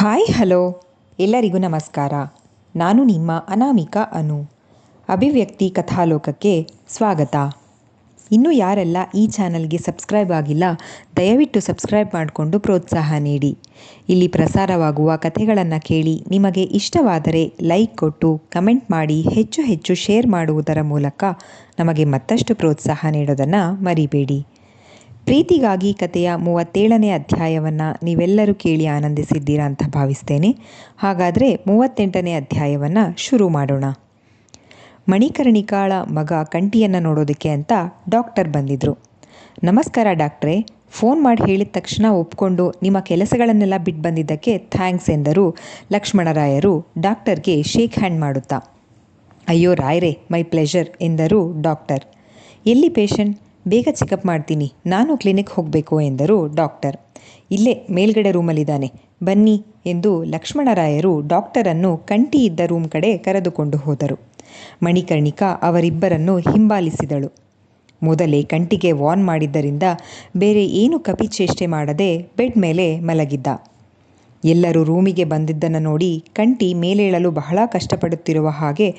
Hi hello ಎಲ್ಲರಿಗೂ ನಮಸ್ಕಾರ. ನಾನು ನಿಮ್ಮ ಅನಾಮಿಕಾ ಅನು. ಅಭಿವ್ಯಕ್ತಿ ಕಥಾಲೋಕಕ್ಕೆ ಸ್ವಾಗತ. ಇನ್ನೂ ಯಾರೆಲ್ಲ ಈ ಚಾನಲ್ಗೆ ಸಬ್ಸ್ಕ್ರೈಬ್ ಆಗಿಲ್ಲ, ದಯವಿಟ್ಟು ಸಬ್ಸ್ಕ್ರೈಬ್ ಮಾಡಿಕೊಂಡು ಪ್ರೋತ್ಸಾಹ ನೀಡಿ. ಇಲ್ಲಿ ಪ್ರಸಾರವಾಗುವ ಕಥೆಗಳನ್ನು ಕೇಳಿ ನಿಮಗೆ ಇಷ್ಟವಾದರೆ ಲೈಕ್ ಕೊಟ್ಟು ಕಮೆಂಟ್ ಮಾಡಿ ಹೆಚ್ಚು ಹೆಚ್ಚು ಶೇರ್ ಮಾಡುವುದರ ಮೂಲಕ ನಮಗೆ ಮತ್ತಷ್ಟು ಪ್ರೋತ್ಸಾಹ ನೀಡೋದನ್ನು ಮರಿಬೇಡಿ. ಪ್ರೀತಿಗಾಗಿ ಕಥೆಯ 37ನೇ ಅಧ್ಯಾಯವನ್ನು ನೀವೆಲ್ಲರೂ ಕೇಳಿ ಆನಂದಿಸಿದ್ದೀರಾ ಅಂತ ಭಾವಿಸ್ತೇನೆ. ಹಾಗಾದರೆ 38ನೇ ಅಧ್ಯಾಯವನ್ನು ಶುರು ಮಾಡೋಣ. ಮಣಿಕರ್ಣಿಕಾಳ ಮಗ ಕಂಠಿಯನ್ನು ನೋಡೋದಕ್ಕೆ ಅಂತ ಡಾಕ್ಟರ್ ಬಂದಿದ್ದರು. ನಮಸ್ಕಾರ ಡಾಕ್ಟ್ರೇ, ಫೋನ್ ಮಾಡಿ ಹೇಳಿದ ತಕ್ಷಣ ಒಪ್ಕೊಂಡು ನಿಮ್ಮ ಕೆಲಸಗಳನ್ನೆಲ್ಲ ಬಿಟ್ಟು ಬಂದಿದ್ದಕ್ಕೆ ಥ್ಯಾಂಕ್ಸ್ ಎಂದರು ಲಕ್ಷ್ಮಣರಾಯರು ಡಾಕ್ಟರ್ಗೆ ಶೇಕ್ ಹ್ಯಾಂಡ್ ಮಾಡುತ್ತಾ. ಅಯ್ಯೋ ರಾಯರೇ, ಮೈ ಪ್ಲೆಷರ್ ಎಂದರು ಡಾಕ್ಟರ್. ಎಲ್ಲಿ ಪೇಷಂಟ್? ಬೇಗ ಚೆಕಪ್ ಮಾಡ್ತೀನಿ, ನಾನು ಕ್ಲಿನಿಕ್ ಹೋಗಬೇಕು ಎಂದರು ಡಾಕ್ಟರ್. ಇಲ್ಲೇ ಮೇಲ್ಗಡೆ ರೂಮಲ್ಲಿದ್ದಾನೆ, ಬನ್ನಿ ಎಂದು ಲಕ್ಷ್ಮಣರಾಯರು ಡಾಕ್ಟರನ್ನು ಕಂಠಿ ಇದ್ದ ರೂಮ್ ಕಡೆ ಕರೆದುಕೊಂಡು ಹೋದರು. ಮಣಿಕರ್ಣಿಕಾ ಅವರಿಬ್ಬರನ್ನು ಹಿಂಬಾಲಿಸಿದಳು. ಮೊದಲೇ ಕಂಠಿಗೆ ವಾರ್ನ್ ಮಾಡಿದ್ದರಿಂದ ಬೇರೆ ಏನು ಕಪಿಚೇಷ್ಟೆ ಮಾಡದೆ ಬೆಡ್ ಮೇಲೆ ಮಲಗಿದ್ದ. ಎಲ್ಲರೂ ರೂಮಿಗೆ ಬಂದಿದ್ದನ್ನು ನೋಡಿ ಕಂಠಿ ಮೇಲೇಳಲು ಬಹಳ ಕಷ್ಟಪಡುತ್ತಿರುವ ಹಾಗೆ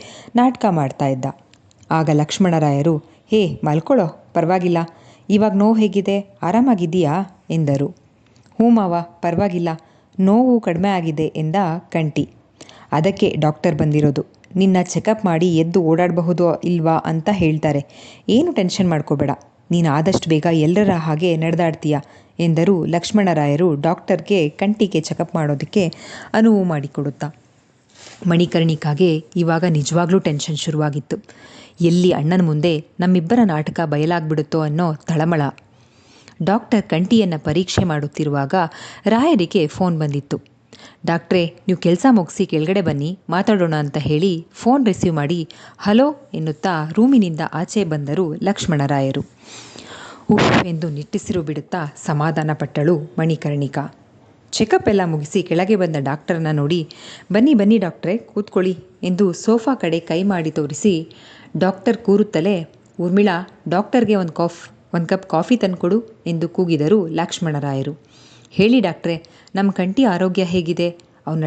ನಾಟಕ ಮಾಡ್ತಾ ಇದ್ದ. ಆಗ ಲಕ್ಷ್ಮಣರಾಯರು, ಹೇ ಮಲ್ಕೊಳ್ಳೋ, ಪರವಾಗಿಲ್ಲ, ಇವಾಗ ನೋವು ಹೇಗಿದೆ, ಆರಾಮಾಗಿದೆಯಾ ಎಂದರು. ಹ್ಞೂ ಮಾವ, ಪರವಾಗಿಲ್ಲ, ನೋವು ಕಡಿಮೆ ಆಗಿದೆ ಎಂದ ಕಂಠಿ. ಅದಕ್ಕೆ ಡಾಕ್ಟರ್ ಬಂದಿರೋದು, ನಿನ್ನ ಚೆಕಪ್ ಮಾಡಿ ಎದ್ದು ಓಡಾಡಬಹುದೋ ಇಲ್ವಾ ಅಂತ ಹೇಳ್ತಾರೆ. ಏನು ಟೆನ್ಷನ್ ಮಾಡ್ಕೋಬೇಡ, ನೀನು ಆದಷ್ಟು ಬೇಗ ಎಲ್ಲರ ಹಾಗೆ ನಡೆದಾಡ್ತೀಯ ಎಂದರು ಲಕ್ಷ್ಮಣರಾಯರು ಡಾಕ್ಟರ್ಗೆ ಕಂಠಿಗೆ ಚೆಕಪ್ ಮಾಡೋದಕ್ಕೆ ಅನುವು ಮಾಡಿಕೊಡುತ್ತಾ. ಮಣಿಕರ್ಣಿಕಾಗೆ ಇವಾಗ ನಿಜವಾಗ್ಲೂ ಟೆನ್ಷನ್ ಶುರುವಾಗಿತ್ತು. ಎಲ್ಲಿ ಅಣ್ಣನ ಮುಂದೆ ನಮ್ಮಿಬ್ಬರ ನಾಟಕ ಬಯಲಾಗ್ಬಿಡುತ್ತೋ ಅನ್ನೋ ತಳಮಳ. ಡಾಕ್ಟರ್ ಕಂಠಿಯನ್ನು ಪರೀಕ್ಷೆ ಮಾಡುತ್ತಿರುವಾಗ ರಾಯರಿಗೆ ಫೋನ್ ಬಂದಿತ್ತು. ಡಾಕ್ಟ್ರೇ, ನೀವು ಕೆಲಸ ಮುಗಿಸಿ ಕೆಳಗಡೆ ಬನ್ನಿ, ಮಾತಾಡೋಣ ಅಂತ ಹೇಳಿ ಫೋನ್ ರಿಸೀವ್ ಮಾಡಿ ಹಲೋ ಎನ್ನುತ್ತಾ ರೂಮಿನಿಂದ ಆಚೆ ಬಂದರು ಲಕ್ಷ್ಮಣರಾಯರು. ಉಫ್ ಎಂದು ನಿಟ್ಟುಸಿರು ಬಿಡುತ್ತಾ ಸಮಾಧಾನ ಪಟ್ಟಳು ಮಣಿಕರ್ಣಿಕಾ. ಚೆಕಪ್ ಎಲ್ಲ ಮುಗಿಸಿ ಕೆಳಗೆ ಬಂದ ಡಾಕ್ಟರನ್ನ ನೋಡಿ, ಬನ್ನಿ ಬನ್ನಿ ಡಾಕ್ಟ್ರೇ, ಕೂತ್ಕೊಳ್ಳಿ ಎಂದು ಸೋಫಾ ಕಡೆ ಕೈ ಮಾಡಿ ತೋರಿಸಿ ಡಾಕ್ಟರ್ ಕೂರುತ್ತಲೇ, ಊರ್ಮಿಳಾ, ಡಾಕ್ಟರ್ಗೆ ಒಂದು ಕಪ್ ಕಾಫಿ ತಂದುಕೊಡು ಎಂದು ಕೂಗಿದರು ಲಕ್ಷ್ಮಣರಾಯರು. ಹೇಳಿ ಡಾಕ್ಟ್ರೇ, ನಮ್ಮ ಕಂಠಿ ಆರೋಗ್ಯ ಹೇಗಿದೆ? ಅವ್ನು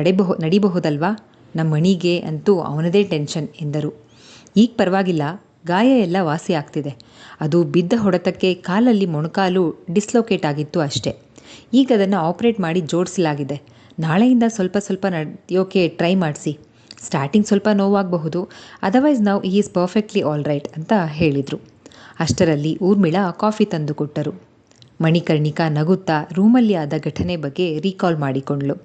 ನಡಿಬಹುದಲ್ವಾ? ನಮ್ಮ ಮಣಿಗೆ ಅಂತೂ ಅವನದೇ ಟೆನ್ಷನ್ ಎಂದರು. ಈಗ ಪರವಾಗಿಲ್ಲ, ಗಾಯ ಎಲ್ಲ ವಾಸಿ ಆಗ್ತಿದೆ. ಅದು ಬಿದ್ದ ಹೊಡೆತಕ್ಕೆ ಕಾಲಲ್ಲಿ ಮೊಣಕಾಲು ಡಿಸ್ಲೊಕೇಟ್ ಆಗಿತ್ತು ಅಷ್ಟೇ. ಈಗ ಅದನ್ನು ಆಪ್ರೇಟ್ ಮಾಡಿ ಜೋಡಿಸಲಾಗಿದೆ. ನಾಳೆಯಿಂದ ಸ್ವಲ್ಪ ಸ್ವಲ್ಪ ನಡೆಯೋಕೆ ಟ್ರೈ ಮಾಡಿಸಿ. ಸ್ಟಾರ್ಟಿಂಗ್ ಸ್ವಲ್ಪ ನೋವಾಗಬಹುದು, ಅದರ್ವೈಸ್ ನಾವು he is perfectly all right ಅಂತ ಹೇಳಿದರು. ಅಷ್ಟರಲ್ಲಿ ಊರ್ಮಿಳಾ ಕಾಫಿ ತಂದು ಕೊಟ್ಟರು. ಮಣಿಕರ್ಣಿಕಾ ನಗುತ್ತಾ ರೂಮಲ್ಲಿ ಆದ ಘಟನೆ ಬಗ್ಗೆ ರೀಕಾಲ್ ಮಾಡಿಕೊಂಡ್ಳು.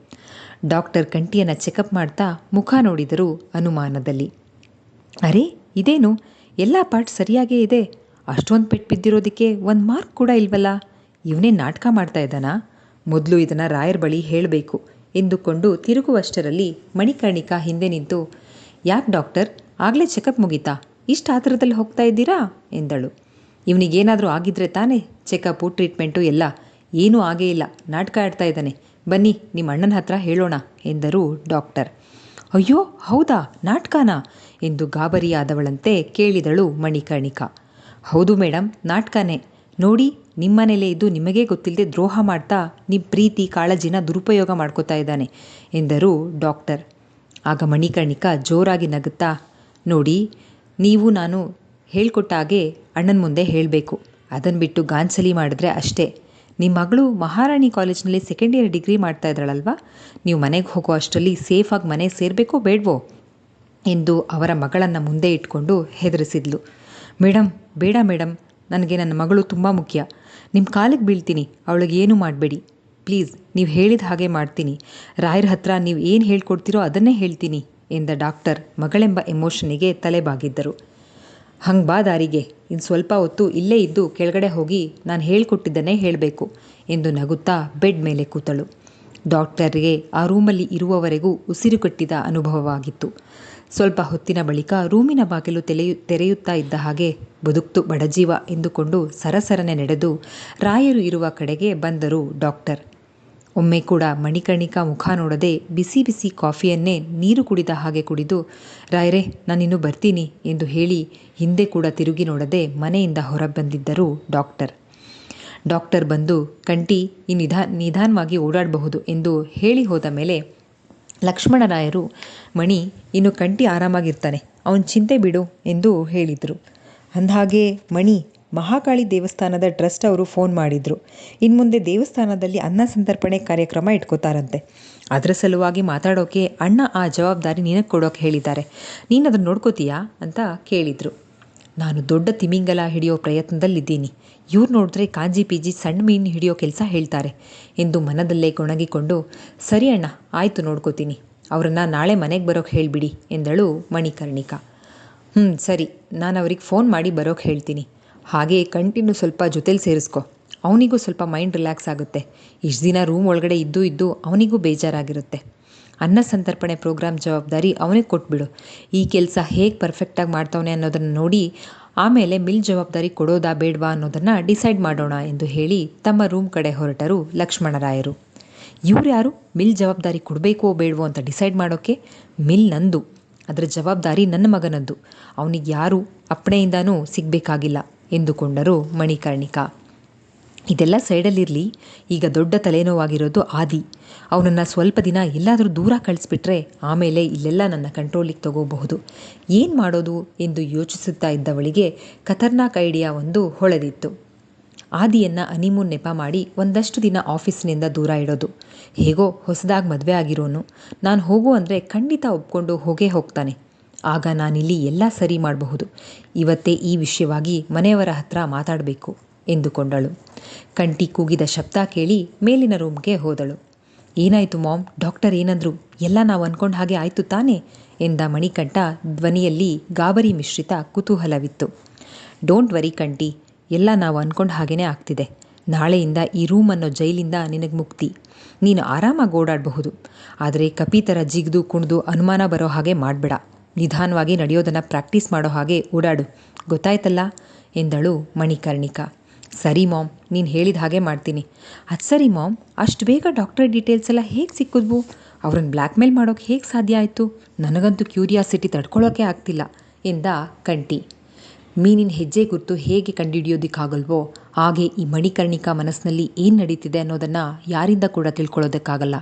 ಡಾಕ್ಟರ್ ಕಂಠಿಯನ್ನು ಚೆಕಪ್ ಮಾಡ್ತಾ ಮುಖ ನೋಡಿದರು ಅನುಮಾನದಲ್ಲಿ. ಅರೆ, ಇದೇನು, ಎಲ್ಲ ಪಾರ್ಟ್ ಸರಿಯಾಗೇ ಇದೆ, ಅಷ್ಟೊಂದು ಪೆಟ್ಟು ಬಿದ್ದಿರೋದಕ್ಕೆ ಒಂದು ಮಾರ್ಕ್ ಕೂಡ ಇಲ್ವಲ್ಲ, ಇವನೇ ನಾಟಕ ಮಾಡ್ತಾ ಇದ್ದಾನಾ? ಮೊದಲು ಇದನ್ನು ರಾಯರ ಬಳಿ ಹೇಳಬೇಕು ಎಂದುಕೊಂಡು ತಿರುಗುವಷ್ಟರಲ್ಲಿ ಮಣಿಕರ್ಣಿಕಾ ಹಿಂದೆ ನಿಂತು, ಯಾಕೆ ಡಾಕ್ಟರ್, ಆಗಲೇ ಚೆಕಪ್ ಮುಗೀತಾ, ಇಷ್ಟು ಆತರದಲ್ಲಿ ಹೋಗ್ತಾ ಇದ್ದೀರಾ ಎಂದಳು. ಇವನಿಗೇನಾದರೂ ಆಗಿದ್ರೆ ತಾನೇ ಚೆಕಪ್ಪು ಟ್ರೀಟ್ಮೆಂಟು ಎಲ್ಲ. ಏನೂ ಆಗೇ ಇಲ್ಲ, ನಾಟಕ ಆಡ್ತಾ ಇದ್ದಾನೆ, ಬನ್ನಿ ನಿಮ್ಮ ಅಣ್ಣನ ಹತ್ರ ಹೇಳೋಣ ಎಂದರು ಡಾಕ್ಟರ್. ಅಯ್ಯೋ ಹೌದಾ, ನಾಟಕನಾ ಎಂದು ಗಾಬರಿಯಾದವಳಂತೆ ಕೇಳಿದಳು ಮಣಿಕರ್ಣಿಕಾ. ಹೌದು ಮೇಡಮ್, ನಾಟಕನೇ. ನೋಡಿ, ನಿಮ್ಮನೇಲೇ ಇದ್ದು ನಿಮಗೇ ಗೊತ್ತಿಲ್ಲದೆ ದ್ರೋಹ ಮಾಡ್ತಾ ನಿಮ್ಮ ಪ್ರೀತಿ ಕಾಳಜಿನ ದುರುಪಯೋಗ ಮಾಡ್ಕೋತಾ ಇದ್ದಾನೆ ಎಂದರು ಡಾಕ್ಟರ್. ಆಗ ಮಣಿಕರ್ಣಿಕಾ ಜೋರಾಗಿ ನಗುತ್ತಾ, ನೋಡಿ, ನೀವು ನಾನು ಹೇಳ್ಕೊಟ್ಟ ಹಾಗೆ ಅಣ್ಣನ ಮುಂದೆ ಹೇಳಬೇಕು, ಅದನ್ನು ಬಿಟ್ಟು ಗಾಂಚಲಿ ಮಾಡಿದ್ರೆ ಅಷ್ಟೇ. ನಿಮ್ಮ ಮಗಳು ಮಹಾರಾಣಿ ಕಾಲೇಜ್ನಲ್ಲಿ ಸೆಕೆಂಡ್ ಇಯರ್ ಡಿಗ್ರಿ ಮಾಡ್ತಾ ಇದ್ದಾಳಲ್ವಾ, ನೀವು ಮನೆಗೆ ಹೋಗೋ ಅಷ್ಟರಲ್ಲಿ ಸೇಫಾಗಿ ಮನೆಗೆ ಸೇರಬೇಕೋ ಬೇಡವೋ ಎಂದು ಅವರ ಮಗಳನ್ನು ಮುಂದೆ ಇಟ್ಕೊಂಡು ಹೆದರಿಸಿದ್ಲು. ಮೇಡಮ್, ಬೇಡ ಮೇಡಮ್, ನನಗೆ ನನ್ನ ಮಗಳು ತುಂಬ ಮುಖ್ಯ, ನಿಮ್ಮ ಕಾಲಿಗೆ ಬೀಳ್ತೀನಿ, ಅವಳಿಗೆ ಏನೂ ಮಾಡಬೇಡಿ ಪ್ಲೀಸ್, ನೀವು ಹೇಳಿದ ಹಾಗೆ ಮಾಡ್ತೀನಿ, ರಾಯರ ಹತ್ರ ನೀವು ಏನು ಹೇಳ್ಕೊಡ್ತೀರೋ ಅದನ್ನೇ ಹೇಳ್ತೀನಿ ಎಂದ ಡಾಕ್ಟರ್ ಮಗಳೆಂಬ ಎಮೋಷನಿಗೆ ತಲೆಬಾಗಿದ್ದರು. ಹಂಗೆ ಬಾ ದಾರಿಗೆ, ಇನ್ನು ಸ್ವಲ್ಪ ಹೊತ್ತು ಇಲ್ಲೇ ಇದ್ದು ಕೆಳಗಡೆ ಹೋಗಿ ನಾನು ಹೇಳ್ಕೊಟ್ಟಿದ್ದನ್ನೇ ಹೇಳಬೇಕು ಎಂದು ನಗುತ್ತಾ ಬೆಡ್ ಮೇಲೆ ಕೂತಳು. ಡಾಕ್ಟರ್ಗೆ ಆ ರೂಮಲ್ಲಿ ಇರುವವರೆಗೂ ಉಸಿರುಕಟ್ಟಿದ ಅನುಭವವಾಗಿತ್ತು. ಸ್ವಲ್ಪ ಹೊತ್ತಿನ ಬಳಿಕ ರೂಮಿನ ಬಾಗಿಲು ತೆರೆಯುತ್ತಾ ಇದ್ದ ಹಾಗೆ ಬದುಕ್ತು ಬಡಜೀವ ಎಂದುಕೊಂಡು ಸರಸರನೆ ನಡೆದು ರಾಯರು ಇರುವ ಕಡೆಗೆ ಬಂದರು ಡಾಕ್ಟರ್. ಒಮ್ಮೆ ಕೂಡ ಮಣಿಕರ್ಣಿಕಾ ಮುಖ ನೋಡದೆ ಬಿಸಿ ಬಿಸಿ ಕಾಫಿಯನ್ನೇ ನೀರು ಕುಡಿದ ಹಾಗೆ ಕುಡಿದು, ರಾಯರೇ, ನಾನಿನ್ನು ಬರ್ತೀನಿ ಎಂದು ಹೇಳಿ ಹಿಂದೆ ಕೂಡ ತಿರುಗಿ ನೋಡದೆ ಮನೆಯಿಂದ ಹೊರಬಂದಿದ್ದರು ಡಾಕ್ಟರ್. ಡಾಕ್ಟರ್ ಬಂದು ಕಂಠಿ ಈ ನಿಧಾನವಾಗಿ ಓಡಾಡಬಹುದು ಎಂದು ಹೇಳಿ ಹೋದ ಮೇಲೆ ಲಕ್ಷ್ಮಣರಾಯರು, ಮಣಿ ಇನ್ನು ಕಂಠಿ ಆರಾಮಾಗಿರ್ತಾನೆ, ಅವನ ಚಿಂತೆ ಬಿಡು ಎಂದು ಹೇಳಿದರು. ಅಂದಹಾಗೆ ಮಣಿ, ಮಹಾಕಾಳಿ ದೇವಸ್ಥಾನದ ಟ್ರಸ್ಟ್ ಅವರು ಫೋನ್ ಮಾಡಿದರು. ಇನ್ನು ಮುಂದೆ ದೇವಸ್ಥಾನದಲ್ಲಿ ಅನ್ನ ಸಂತರ್ಪಣೆ ಕಾರ್ಯಕ್ರಮ ಇಟ್ಕೋತಾರಂತೆ. ಅದರ ಸಲುವಾಗಿ ಮಾತಾಡೋಕೆ ಅಣ್ಣ ಆ ಜವಾಬ್ದಾರಿ ನಿನಗೆ ಕೊಡೋಕೆ ಹೇಳಿದ್ದಾರೆ. ನೀನು ಅದನ್ನು ನೋಡ್ಕೋತೀಯಾ ಅಂತ ಕೇಳಿದರು. ನಾನು ದೊಡ್ಡ ತಿಮಿಂಗಲ ಹಿಡಿಯೋ ಪ್ರಯತ್ನದಲ್ಲಿದ್ದೀನಿ. ಇವ್ರು ನೋಡಿದ್ರೆ ಕಾಂಜಿ ಪೀಜಿ ಸಣ್ಣ ಮೀನು ಹಿಡಿಯೋ ಕೆಲಸ ಹೇಳ್ತಾರೆ ಎಂದು ಮನದಲ್ಲೇ ಗೊಣಗಿಕೊಂಡು, ಸರಿ ಅಣ್ಣ, ಆಯಿತು, ನೋಡ್ಕೋತೀನಿ. ಅವರನ್ನು ನಾಳೆ ಮನೆಗೆ ಬರೋಕ್ಕೆ ಹೇಳಿಬಿಡಿ ಎಂದಳು ಮಣಿಕರ್ಣಿಕಾ. ಸರಿ, ನಾನು ಅವ್ರಿಗೆ ಫೋನ್ ಮಾಡಿ ಬರೋಕ್ಕೆ ಹೇಳ್ತೀನಿ. ಹಾಗೆ ಕಂಟಿನ್ಯೂ ಸ್ವಲ್ಪ ಜೊತೇಲಿ ಸೇರಿಸ್ಕೊ, ಅವನಿಗೂ ಸ್ವಲ್ಪ ಮೈಂಡ್ ರಿಲ್ಯಾಕ್ಸ್ ಆಗುತ್ತೆ. ಇಷ್ಟು ದಿನ ರೂಮ್ ಒಳಗಡೆ ಇದ್ದು ಅವನಿಗೂ ಬೇಜಾರಾಗಿರುತ್ತೆ. ಅನ್ನ ಸಂತರ್ಪಣೆ ಪ್ರೋಗ್ರಾಮ್ ಜವಾಬ್ದಾರಿ ಅವನಿಗೆ ಕೊಟ್ಬಿಡು. ಈ ಕೆಲಸ ಹೇಗೆ ಪರ್ಫೆಕ್ಟಾಗಿ ಮಾಡ್ತವನೆ ಅನ್ನೋದನ್ನು ನೋಡಿ ಆಮೇಲೆ ಮಿಲ್ ಜವಾಬ್ದಾರಿ ಕೊಡೋದಾ ಬೇಡವಾ ಅನ್ನೋದನ್ನು ಡಿಸೈಡ್ ಮಾಡೋಣ ಎಂದು ಹೇಳಿ ತಮ್ಮ ರೂಮ್ ಕಡೆ ಹೊರಟರು ಲಕ್ಷ್ಮಣರಾಯರು. ಇವ್ರು ಯಾರು ಮಿಲ್ ಜವಾಬ್ದಾರಿ ಕೊಡಬೇಕೋ ಬೇಡವೋ ಅಂತ ಡಿಸೈಡ್ ಮಾಡೋಕ್ಕೆ? ಮಿಲ್ ನಂದು, ಅದರ ಜವಾಬ್ದಾರಿ ನನ್ನ ಮಗನದ್ದು. ಅವನಿಗೆ ಯಾರೂ ಅಪ್ಪಣೆಯಿಂದನೂ ಸಿಗಬೇಕಾಗಿಲ್ಲ ಎಂದುಕೊಂಡರು ಮಣಿಕರ್ಣಿಕಾ. ಇದೆಲ್ಲ ಸೈಡಲ್ಲಿರಲಿ, ಈಗ ದೊಡ್ಡ ತಲೆನೋವಾಗಿರೋದು ಆದಿ. ಅವನನ್ನು ಸ್ವಲ್ಪ ದಿನ ಎಲ್ಲಾದರೂ ದೂರ ಕಳಿಸ್ಬಿಟ್ರೆ ಆಮೇಲೆ ಇಲ್ಲೆಲ್ಲ ನನ್ನ ಕಂಟ್ರೋಲಿಗೆ ತಗೋಬಹುದು. ಏನು ಮಾಡೋದು ಎಂದು ಯೋಚಿಸುತ್ತಾ ಇದ್ದವಳಿಗೆ ಖತರ್ನಾಕ್ ಐಡಿಯಾ ಒಂದು ಹೊಳೆದಿತ್ತು. ಆದಿಯನ್ನು ಹನಿಮೂನ್ ನೆಪ ಮಾಡಿ ಒಂದಷ್ಟು ದಿನ ಆಫೀಸ್ನಿಂದ ದೂರ ಇಡೋದು. ಹೇಗೋ ಹೊಸದಾಗಿ ಮದುವೆ ಆಗಿರೋನು, ನಾನು ಹೋಗು ಅಂದರೆ ಖಂಡಿತ ಒಪ್ಕೊಂಡು ಹೋಗ್ತಾನೆ. ಆಗ ನಾನಿಲ್ಲಿ ಎಲ್ಲ ಸರಿ ಮಾಡಬಹುದು. ಇವತ್ತೇ ಈ ವಿಷಯವಾಗಿ ಮನೆಯವರ ಹತ್ರ ಮಾತಾಡಬೇಕು ಎಂದುಕೊಂಡಳು. ಕಂಠಿ ಕೂಗಿದ ಶಬ್ದ ಕೇಳಿ ಮೇಲಿನ ರೂಮ್ಗೆ ಹೋದಳು. ಏನಾಯಿತು ಮಾಮ್, ಡಾಕ್ಟರ್ ಏನಂದ್ರು? ಎಲ್ಲ ನಾವು ಅಂದ್ಕೊಂಡು ಹಾಗೆ ಆಯಿತು ತಾನೇ ಎಂದ ಮಣಿಕಂಠ ಧ್ವನಿಯಲ್ಲಿ ಗಾಬರಿ ಮಿಶ್ರಿತ ಕುತೂಹಲವಿತ್ತು. ಡೋಂಟ್ ವರಿ ಕಂಠಿ, ಎಲ್ಲ ನಾವು ಅಂದ್ಕೊಂಡು ಹಾಗೇ ಆಗ್ತಿದೆ. ನಾಳೆಯಿಂದ ಈ ರೂಮ್ ಅನ್ನೋ ಜೈಲಿಂದ ನಿನಗೆ ಮುಕ್ತಿ. ನೀನು ಆರಾಮಾಗಿ ಓಡಾಡಬಹುದು. ಆದರೆ ಕಪಿ ಥರ ಜಿಗಿದು ಕುಣಿದು ಅನುಮಾನ ಬರೋ ಹಾಗೆ ಮಾಡಬೇಡ. ನಿಧಾನವಾಗಿ ನಡೆಯೋದನ್ನು ಪ್ರಾಕ್ಟೀಸ್ ಮಾಡೋ ಹಾಗೆ ಓಡಾಡು, ಗೊತ್ತಾಯ್ತಲ್ಲ ಎಂದಳು ಮಣಿಕರ್ಣಿಕಾ. ಸರಿ ಮಾಮ್, ನೀನು ಹೇಳಿದ ಹಾಗೆ ಮಾಡ್ತೀನಿ. ಅದು ಸರಿ ಮಾಮ್, ಅಷ್ಟು ಬೇಗ ಡಾಕ್ಟರ್ ಡೀಟೇಲ್ಸ್ ಎಲ್ಲ ಹೇಗೆ ಸಿಕ್ಕಿದ್ವು? ಅವ್ರನ್ನ ಬ್ಲ್ಯಾಕ್ ಮೇಲ್ ಮಾಡೋಕ್ಕೆ ಹೇಗೆ ಸಾಧ್ಯ ಆಯಿತು? ನನಗಂತೂ ಕ್ಯೂರಿಯಾಸಿಟಿ ತಡ್ಕೊಳ್ಳೋಕೆ ಆಗ್ತಿಲ್ಲ ಎಂದ ಕಂಠಿ. ಮೀನಿನ ಹೆಜ್ಜೆ ಗುರ್ತು ಹೇಗೆ ಕಂಡುಹಿಡಿಯೋದಕ್ಕಾಗಲ್ವೋ ಹಾಗೆ ಈ ಮಣಿಕರ್ಣಿಕಾ ಮನಸ್ಸಿನಲ್ಲಿ ಏನು ನಡೀತಿದೆ ಅನ್ನೋದನ್ನು ಯಾರಿಂದ ಕೂಡ ತಿಳ್ಕೊಳ್ಳೋದಕ್ಕಾಗಲ್ಲ.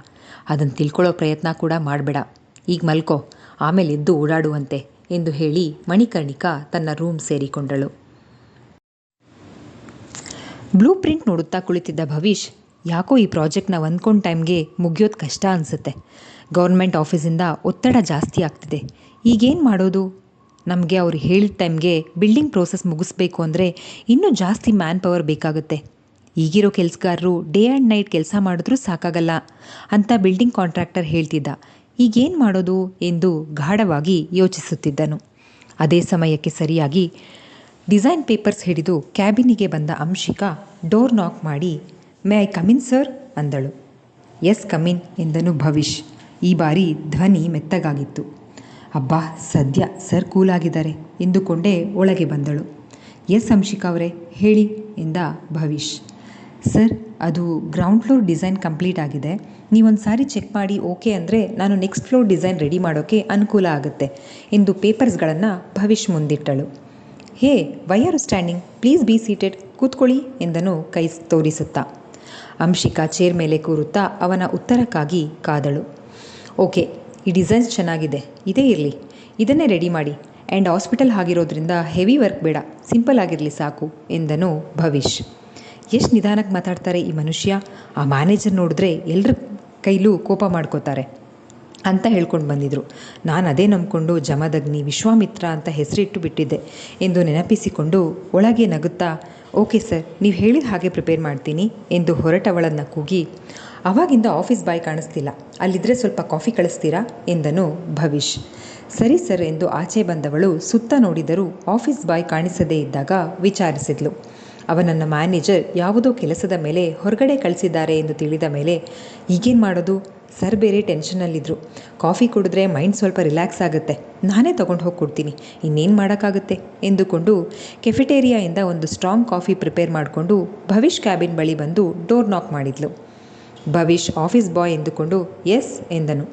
ಅದನ್ನು ತಿಳ್ಕೊಳ್ಳೋ ಪ್ರಯತ್ನ ಕೂಡ ಮಾಡಬೇಡ. ಈಗ ಮಲ್ಕೋ, ಆಮೇಲೆ ಎದ್ದು ಓಡಾಡುವಂತೆ ಎಂದು ಹೇಳಿ ಮಣಿಕರ್ಣಿಕಾ ತನ್ನ ರೂಮ್ ಸೇರಿಕೊಂಡಳು. ಬ್ಲೂ ಪ್ರಿಂಟ್ ನೋಡುತ್ತಾ ಕುಳಿತಿದ್ದ ಭವಿಷ್, ಯಾಕೋ ಈ ಪ್ರಾಜೆಕ್ಟ್ನ ಅಂದ್ಕೊಂಡ ಟೈಮ್ಗೆ ಮುಗಿಯೋದು ಕಷ್ಟ ಅನಿಸುತ್ತೆ. ಗೌರ್ಮೆಂಟ್ ಆಫೀಸಿಂದ ಒತ್ತಡ ಜಾಸ್ತಿ ಆಗ್ತಿದೆ. ಈಗೇನು ಮಾಡೋದು? ನಮಗೆ ಅವ್ರು ಹೇಳಿದ ಟೈಮ್ಗೆ ಬಿಲ್ಡಿಂಗ್ ಪ್ರೋಸೆಸ್ ಮುಗಿಸ್ಬೇಕು ಅಂದರೆ ಇನ್ನೂ ಜಾಸ್ತಿ ಮ್ಯಾನ್ ಪವರ್ ಬೇಕಾಗುತ್ತೆ. ಈಗಿರೋ ಕೆಲಸಗಾರರು ಡೇ ಆ್ಯಂಡ್ ನೈಟ್ ಕೆಲಸ ಮಾಡಿದ್ರೂ ಸಾಕಾಗಲ್ಲ ಅಂತ ಬಿಲ್ಡಿಂಗ್ ಕಾಂಟ್ರಾಕ್ಟರ್ ಹೇಳ್ತಿದ್ದ. ಈಗೇನು ಮಾಡೋದು ಎಂದು ಗಾಢವಾಗಿ ಯೋಚಿಸುತ್ತಿದ್ದನು. ಅದೇ ಸಮಯಕ್ಕೆ ಸರಿಯಾಗಿ ಡಿಸೈನ್ ಪೇಪರ್ಸ್ ಹಿಡಿದು ಕ್ಯಾಬಿನಿಗೆ ಬಂದ ಅಂಶಿಕಾ ಡೋರ್ ನಾಕ್ ಮಾಡಿ, ಮೇ ಐ ಕಮಿನ್ ಸರ್ ಅಂದಳು. ಎಸ್ ಕಮಿನ್ ಎಂದನು ಭವಿಷ್. ಈ ಬಾರಿ ಧ್ವನಿ ಮೆತ್ತಗಾಗಿತ್ತು. ಅಬ್ಬಾ, ಸದ್ಯ ಸರ್ ಕೂಲಾಗಿದ್ದಾರೆ ಎಂದುಕೊಂಡೇ ಒಳಗೆ ಬಂದಳು. ಎಸ್ ಅಂಶಿಕಾ ಅವರೇ, ಹೇಳಿ ಎಂದ ಭವಿಷ್. ಸರ್, ಅದು ಗ್ರೌಂಡ್ ಫ್ಲೋರ್ ಡಿಸೈನ್ ಕಂಪ್ಲೀಟ್ ಆಗಿದೆ. ನೀವೊಂದು ಸಾರಿ ಚೆಕ್ ಮಾಡಿ ಓಕೆ ಅಂದರೆ ನಾನು ನೆಕ್ಸ್ಟ್ ಫ್ಲೋರ್ ಡಿಸೈನ್ ರೆಡಿ ಮಾಡೋಕ್ಕೆ ಅನುಕೂಲ ಆಗುತ್ತೆ ಎಂದು ಪೇಪರ್ಸ್ಗಳನ್ನು ಭವಿಷ್ ಮುಂದಿಟ್ಟಳು. Hey, why are standing, please be seated, ಕೂತ್ಕೊಳ್ಳಿ ಎಂದನು ಕೈ ತೋರಿಸುತ್ತಾ. ಅಂಶಿಕಾ ಚೇರ್ ಮೇಲೆ ಕೂರುತ್ತಾ ಅವನ ಉತ್ತರಕ್ಕಾಗಿ ಕಾದಳು. ಓಕೆ, ಈ ಡಿಸೈನ್ಸ್ ಚೆನ್ನಾಗಿದೆ, ಇದೇ ಇರಲಿ, ಇದನ್ನೇ ರೆಡಿ ಮಾಡಿ. ಆ್ಯಂಡ್ ಹಾಸ್ಪಿಟಲ್ ಆಗಿರೋದ್ರಿಂದ ಹೆವಿ ವರ್ಕ್ ಬೇಡ, ಸಿಂಪಲ್ ಆಗಿರಲಿ ಸಾಕು ಎಂದನು ಭವಿಷ್. ಎಷ್ಟು ನಿಧಾನಕ್ಕೆ ಮಾತಾಡ್ತಾರೆ ಈ ಮನುಷ್ಯ. ಆ ಮ್ಯಾನೇಜರ್ ನೋಡಿದ್ರೆ ಎಲ್ಲರ ಕೈಲೂ ಕೋಪ ಮಾಡ್ಕೋತಾರೆ ಅಂತ ಹೇಳ್ಕೊಂಡು ಬಂದಿದ್ರು. ನಾನು ಅದೇ ನಂಬಿಕೊಂಡು ಜಮದಗ್ನಿ ವಿಶ್ವಾಮಿತ್ರ ಅಂತ ಹೆಸರಿಟ್ಟು ಬಿಟ್ಟಿದ್ದೆ ಎಂದು ನೆನಪಿಸಿಕೊಂಡು ಒಳಗೆ ನಗುತ್ತಾ, ಓಕೆ ಸರ್, ನೀವು ಹೇಳಿದ ಹಾಗೆ ಪ್ರಿಪೇರ್ ಮಾಡ್ತೀನಿ ಎಂದು ಹೊರಟವಳನ್ನು ಕೂಗಿ, ಆವಾಗಿಂದ ಆಫೀಸ್ ಬಾಯ್ ಕಾಣಿಸ್ತಿಲ್ಲ, ಅಲ್ಲಿದ್ದರೆ ಸ್ವಲ್ಪ ಕಾಫಿ ಕಳಿಸ್ತೀರಾ ಎಂದನು ಭವಿಷ್. ಸರಿ ಸರ್ ಎಂದು ಆಚೆ ಬಂದವಳು ಸುತ್ತ ನೋಡಿದರೂ ಆಫೀಸ್ ಬಾಯ್ ಕಾಣಿಸದೇ ಇದ್ದಾಗ ವಿಚಾರಿಸಿದ್ಲು. ಅವನನ್ನು ಮ್ಯಾನೇಜರ್ ಯಾವುದೋ ಕೆಲಸದ ಮೇಲೆ ಹೊರಗಡೆ ಕಳಿಸಿದ್ದಾರೆ ಎಂದು ತಿಳಿದ ಮೇಲೆ ಈಗೇನು ಮಾಡೋದು? ಸರ್ ಬೇರೆ ಟೆನ್ಷನ್ನಲ್ಲಿದ್ದರು. ಕಾಫಿ ಕುಡಿದ್ರೆ ಮೈಂಡ್ ಸ್ವಲ್ಪ ರಿಲ್ಯಾಕ್ಸ್ ಆಗುತ್ತೆ, ನಾನೇ ತೊಗೊಂಡು ಹೋಗಿ ಕೊಡ್ತೀನಿ, ಇನ್ನೇನು ಮಾಡೋಕ್ಕಾಗುತ್ತೆ ಎಂದುಕೊಂಡು ಕೆಫೆಟೇರಿಯಾಯಿಂದ ಒಂದು ಸ್ಟ್ರಾಂಗ್ ಕಾಫಿ ಪ್ರಿಪೇರ್ ಮಾಡಿಕೊಂಡು ಭವಿಷ್ ಕ್ಯಾಬಿನ್ ಬಳಿ ಬಂದು ಡೋರ್ ನಾಕ್ ಮಾಡಿದ್ಲು. ಭವಿಷ್ ಆಫೀಸ್ ಬಾಯ್ ಎಂದುಕೊಂಡು ಎಸ್ ಎಂದನು.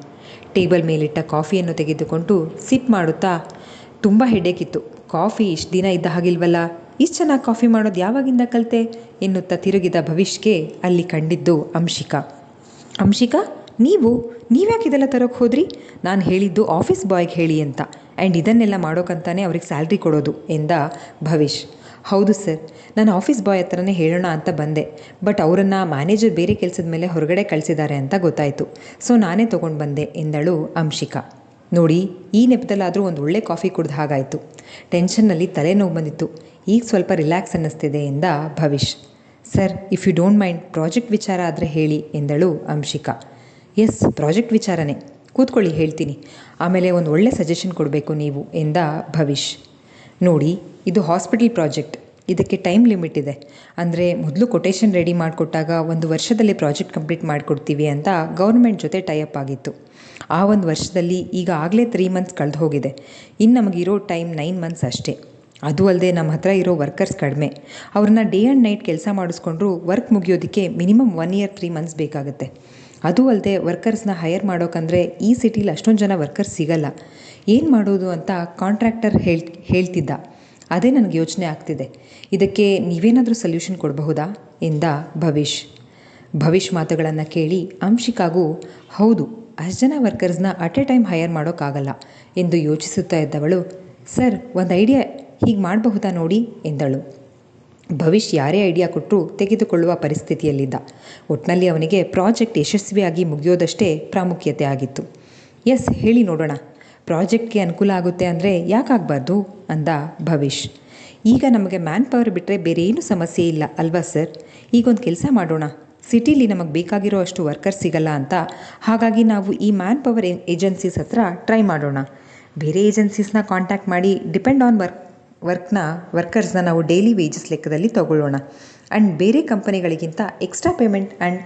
ಟೇಬಲ್ ಮೇಲಿಟ್ಟ ಕಾಫಿಯನ್ನು ತೆಗೆದುಕೊಂಡು ಸಿಪ್ ಮಾಡುತ್ತಾ, ತುಂಬ ಹೆಡೇಕಿತ್ತು, ಕಾಫಿ ಇಷ್ಟು ದಿನ ಇದ್ದ ಹಾಗಿಲ್ವಲ್ಲ, ಇಷ್ಟು ಚೆನ್ನಾಗಿ ಕಾಫಿ ಮಾಡೋದು ಯಾವಾಗಿಂದ ಕಲಿತೆ ಎನ್ನುತ್ತಾ ತಿರುಗಿದ ಭವಿಷ್ಗೆ ಅಲ್ಲಿ ಕಂಡಿದ್ದು ಅಂಶಿಕಾ. ಅಂಶಿಕಾ, ನೀವು ನೀವ್ಯಾಕೆ ಇದೆಲ್ಲ ತರೋಕ್ಕೆ ಹೋದ್ರಿ? ನಾನು ಹೇಳಿದ್ದು ಆಫೀಸ್ ಬಾಯ್ಗೆ ಹೇಳಿ ಅಂತ, ಆ್ಯಂಡ್ ಇದನ್ನೆಲ್ಲ ಮಾಡೋಕ್ಕಂತಾನೆ ಅವ್ರಿಗೆ ಸ್ಯಾಲ್ರಿ ಕೊಡೋದು ಎಂದ ಭವಿಷ್. ಹೌದು ಸರ್, ನಾನು ಆಫೀಸ್ ಬಾಯ್ ಹತ್ರನೇ ಹೇಳೋಣ ಅಂತ ಬಂದೆ, ಬಟ್ ಅವರನ್ನು ಮ್ಯಾನೇಜರ್ ಬೇರೆ ಕೆಲಸದ ಮೇಲೆ ಹೊರಗಡೆ ಕಳಿಸಿದ್ದಾರೆ ಅಂತ ಗೊತ್ತಾಯಿತು, ಸೊ ನಾನೇ ತೊಗೊಂಡು ಬಂದೆ ಎಂದಳು ಅಂಶಿಕಾ. ನೋಡಿ, ಈ ನೆಪದಲ್ಲಾದರೂ ಒಂದು ಒಳ್ಳೆ ಕಾಫಿ ಕುಡ್ದು ಹಾಗಾಯಿತು. ಟೆನ್ಷನ್ನಲ್ಲಿ ತಲೆನೋವು ಬಂದಿತ್ತು, ಈಗ ಸ್ವಲ್ಪ ರಿಲ್ಯಾಕ್ಸ್ ಅನ್ನಿಸ್ತಿದೆ ಎಂದ Bhavish. Sir, if you don't mind project ವಿಚಾರ ಆದರೆ ಹೇಳಿ ಎಂದಳು ಅಂಶಿಕಾ. ಎಸ್, ಪ್ರಾಜೆಕ್ಟ್ ವಿಚಾರನೇ, ಕೂತ್ಕೊಳ್ಳಿ ಹೇಳ್ತೀನಿ. ಆಮೇಲೆ ಒಂದು ಒಳ್ಳೆ ಸಜೆಷನ್ ಕೊಡಬೇಕು ನೀವು ಎಂದ ಭವಿಷ್. ನೋಡಿ, ಇದು ಹಾಸ್ಪಿಟಲ್ ಪ್ರಾಜೆಕ್ಟ್, ಇದಕ್ಕೆ ಟೈಮ್ ಲಿಮಿಟ್ ಇದೆ. ಅಂದರೆ ಮೊದಲು ಕೊಟೇಶನ್ ರೆಡಿ ಮಾಡಿಕೊಟ್ಟಾಗ 1 ವರ್ಷದಲ್ಲಿ ಪ್ರಾಜೆಕ್ಟ್ ಕಂಪ್ಲೀಟ್ ಮಾಡಿಕೊಡ್ತೀವಿ ಅಂತ ಗೌರ್ಮೆಂಟ್ ಜೊತೆ ಟೈಅಪ್ ಆಗಿತ್ತು. ಆ 1 ವರ್ಷದಲ್ಲಿ ಈಗ ಆಗಲೇ 3 ಮಂತ್ಸ್ ಕಳೆದು ಹೋಗಿದೆ. ಇನ್ನು ನಮಗಿರೋ ಟೈಮ್ 9 ಮಂತ್ಸ್ ಅಷ್ಟೇ. ಅದು ಅಲ್ಲದೆ ನಮ್ಮ ಹತ್ರ ಇರೋ ವರ್ಕರ್ಸ್ ಕಡಿಮೆ. ಅವ್ರನ್ನ ಡೇ ಆ್ಯಂಡ್ ನೈಟ್ ಕೆಲಸ ಮಾಡಿಸ್ಕೊಂಡ್ರು ವರ್ಕ್ ಮುಗಿಯೋದಕ್ಕೆ ಮಿನಿಮಮ್ 1 ಇಯರ್ 3 ಮಂತ್ಸ್ ಬೇಕಾಗುತ್ತೆ. ಅದು ಅಲ್ಲದೆ ವರ್ಕರ್ಸ್ನ ಹೈಯರ್ ಮಾಡೋಕ್ಕಂದರೆ ಈ ಸಿಟಿಲಿ ಅಷ್ಟೊಂದು ಜನ ವರ್ಕರ್ಸ್ ಸಿಗಲ್ಲ. ಏನು ಮಾಡೋದು ಅಂತ ಕಾಂಟ್ರಾಕ್ಟರ್ ಹೇಳ್ತಿದ್ದ. ಅದೇ ನನಗೆ ಯೋಚನೆ ಆಗ್ತಿದೆ. ಇದಕ್ಕೆ ನೀವೇನಾದರೂ ಸೊಲ್ಯೂಷನ್ ಕೊಡಬಹುದಾ ಎಂದ ಭವಿಷ್ ಮಾತುಗಳನ್ನು ಕೇಳಿ ಅಂಶಿಕಾಗೂ ಹೌದು, ಅಷ್ಟು ಜನ ವರ್ಕರ್ಸ್ನ ಅಟ್ ಎ ಟೈಮ್ ಹೈಯರ್ ಮಾಡೋಕ್ಕಾಗಲ್ಲ ಎಂದು ಯೋಚಿಸುತ್ತಾ ಇದ್ದವಳು, ಸರ್, ಒಂದು ಐಡಿಯಾ ಹೀಗೆ ಮಾಡಬಹುದಾ ನೋಡಿ ಎಂದಳು. ಭವಿಷ್ ಯಾರೇ ಐಡಿಯಾ ಕೊಟ್ಟರೂ ತೆಗೆದುಕೊಳ್ಳುವ ಪರಿಸ್ಥಿತಿಯಲ್ಲಿದ್ದ. ಒಟ್ಟಿನಲ್ಲಿ ಅವನಿಗೆ ಪ್ರಾಜೆಕ್ಟ್ ಯಶಸ್ವಿಯಾಗಿ ಮುಗಿಯೋದಷ್ಟೇ ಪ್ರಾಮುಖ್ಯತೆ ಆಗಿತ್ತು. ಎಸ್, ಹೇಳಿ ನೋಡೋಣ. ಪ್ರಾಜೆಕ್ಟ್ಗೆ ಅನುಕೂಲ ಆಗುತ್ತೆ ಅಂದರೆ ಯಾಕಾಗಬಾರ್ದು ಅಂದ ಭವಿಷ್. ಈಗ ನಮಗೆ ಮ್ಯಾನ್ ಪವರ್ ಬಿಟ್ಟರೆ ಬೇರೆ ಏನೂ ಸಮಸ್ಯೆ ಇಲ್ಲ ಅಲ್ವಾ ಸರ್? ಈಗೊಂದು ಕೆಲಸ ಮಾಡೋಣ. ಸಿಟಿಲಿ ನಮಗೆ ಬೇಕಾಗಿರೋ ಅಷ್ಟು ವರ್ಕರ್ಸ್ ಸಿಗಲ್ಲ ಅಂತ, ಹಾಗಾಗಿ ನಾವು ಈ ಮ್ಯಾನ್ ಪವರ್ ಏಜೆನ್ಸೀಸ್ ಹತ್ರ ಟ್ರೈ ಮಾಡೋಣ. ಬೇರೆ ಏಜೆನ್ಸೀಸ್ನ ಕಾಂಟ್ಯಾಕ್ಟ್ ಮಾಡಿ ಡಿಪೆಂಡ್ ಆನ್ ವರ್ಕರ್ಸ್ನ ನಾವು ಡೈಲಿ ವೇಜಸ್ ಲೆಕ್ಕದಲ್ಲಿ ತಗೊಳ್ಳೋಣ. ಆ್ಯಂಡ್ ಬೇರೆ ಕಂಪನಿಗಳಿಗಿಂತ ಎಕ್ಸ್ಟ್ರಾ ಪೇಮೆಂಟ್ ಆ್ಯಂಡ್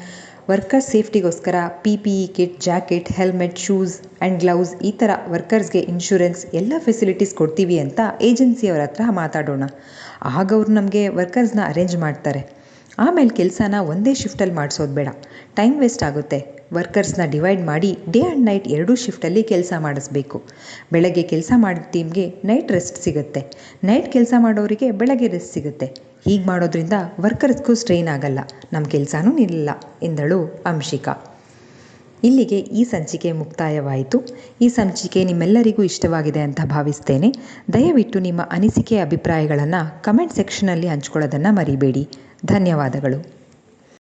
ವರ್ಕರ್ಸ್ ಸೇಫ್ಟಿಗೋಸ್ಕರ PPE kit, jacket, helmet, shoes and gloves, ಈ ಥರ ವರ್ಕರ್ಸ್ಗೆ ಇನ್ಶೂರೆನ್ಸ್ ಎಲ್ಲ ಫೆಸಿಲಿಟೀಸ್ ಕೊಡ್ತೀವಿ ಅಂತ ಏಜೆನ್ಸಿಯವರ ಹತ್ರ ಮಾತಾಡೋಣ. ಆಗ ಅವರು ನಮಗೆ ವರ್ಕರ್ಸ್ನ ಅರೇಂಜ್ ಮಾಡ್ತಾರೆ. ಆಮೇಲೆ ಕೆಲಸನ ಒಂದೇ ಶಿಫ್ಟಲ್ಲಿ ಮಾಡಿಸೋದು ಬೇಡ, ಟೈಮ್ ವೇಸ್ಟ್ ಆಗುತ್ತೆ. ವರ್ಕರ್ಸ್ನ ಡಿವೈಡ್ ಮಾಡಿ ಡೇ ಆ್ಯಂಡ್ ನೈಟ್ 2 ಶಿಫ್ಟಲ್ಲಿ ಕೆಲಸ ಮಾಡಿಸ್ಬೇಕು. ಬೆಳಗ್ಗೆ ಕೆಲಸ ಮಾಡಿದ ಟೀಮ್ಗೆ ನೈಟ್ ರೆಸ್ಟ್ ಸಿಗುತ್ತೆ, ನೈಟ್ ಕೆಲಸ ಮಾಡೋರಿಗೆ ಬೆಳಗ್ಗೆ ರೆಸ್ಟ್ ಸಿಗುತ್ತೆ. ಹೀಗೆ ಮಾಡೋದ್ರಿಂದ ವರ್ಕರ್ಸ್ಗೂ ಸ್ಟ್ರೈನ್ ಆಗಲ್ಲ, ನಮ್ಮ ಕೆಲಸನೂ ನಿಲ್ಲಲ್ಲ ಎಂದಳು ಅಂಶಿಕಾ. ಇಲ್ಲಿಗೆ ಈ ಸಂಚಿಕೆ ಮುಕ್ತಾಯವಾಯಿತು. ಈ ಸಂಚಿಕೆ ನಿಮ್ಮೆಲ್ಲರಿಗೂ ಇಷ್ಟವಾಗಿದೆ ಅಂತ ಭಾವಿಸ್ತೇನೆ. ದಯವಿಟ್ಟು ನಿಮ್ಮ ಅನಿಸಿಕೆ ಅಭಿಪ್ರಾಯಗಳನ್ನು ಕಮೆಂಟ್ ಸೆಕ್ಷನಲ್ಲಿ ಹಂಚ್ಕೊಳ್ಳೋದನ್ನು ಮರಿಬೇಡಿ. ಧನ್ಯವಾದಗಳು.